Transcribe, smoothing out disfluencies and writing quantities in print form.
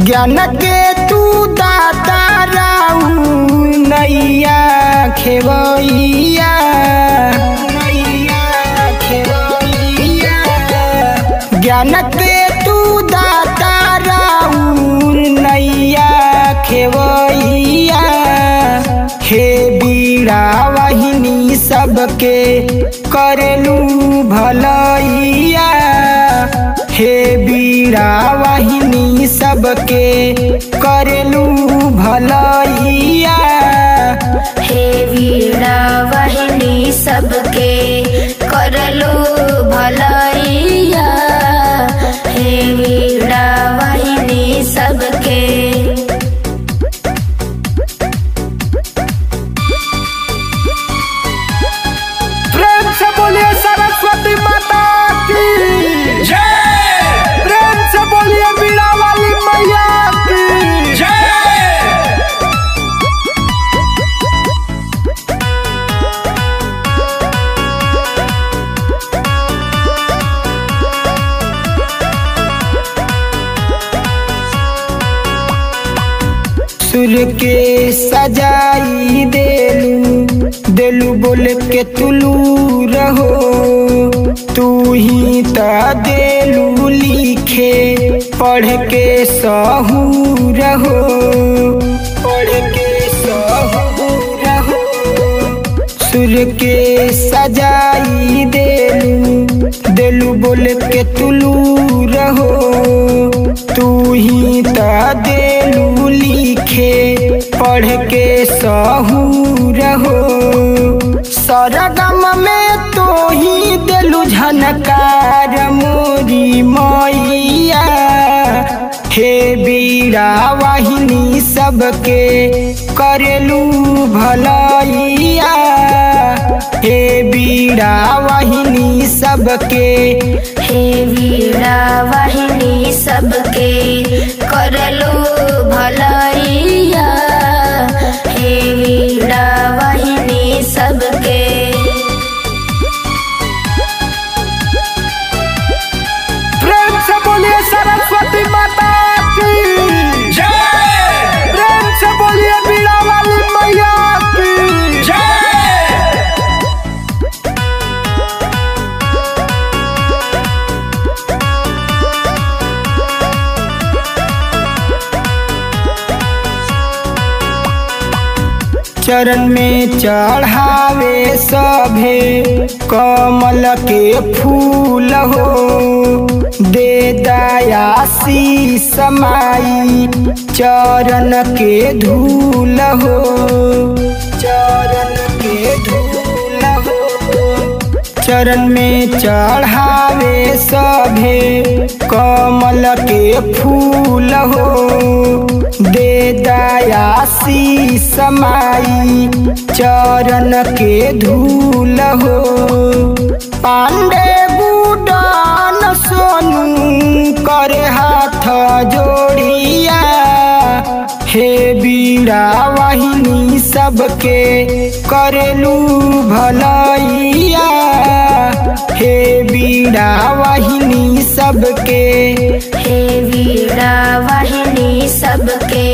ज्ञान के तू दाता राऊ नैया खेवैया ज्ञान के तू दाता राऊ नैया खेवैया हे बीड़ा वाहिनी सबके करेलू भलैया हे बीड़ा वाहिनी सबके करेलू भलैया हे बीड़ा वाहिनी सबके करलू भलैया हे बीड़ा वाहिनी सबके प्रेम से बोलिए सरस्वती माता की जय। प्रेम से बोलिए बीड़ा वाली मैया की जय। सुर के सजाई देलू बोल के तुलू रहो तू ही त देलू लिखे पढ़ के सहूर हो पढ़ के सहूर हो सुर के सजाई देलू बोल के तुलू रहो तू ही त देलू लिखे पढ़ के सहूर हो सरगम में तो ही देलू झनकार मोरी मैया हे बीड़ा वाहिनी सबके करेलू भलैया हे बीड़ा वाहिनी सबके हे बीड़ा वाहिनी सबके करलू भलैया हे बीड़ा वाहिनी सबके प्रेम से बोलिए सरस्वती माता की जय। प्रेम से बोलिए बीड़ा वाली मैया की जय। चरण में चढ़ावे सभे कमल के फूल हो दे दया शीस माई चरण के धूल हो चरण के धूल हो चरण में चढ़ावे सभे कमल के फूल हो दे दया शीस माई चरण के धूल हो पांडे गुडन सोनू करे हाथ जोड़िया हे बीड़ा वाहिनी सबके करेलू भलैया हे बीड़ा वाहिनी सबके हे बीड़ा वाहिनी सबके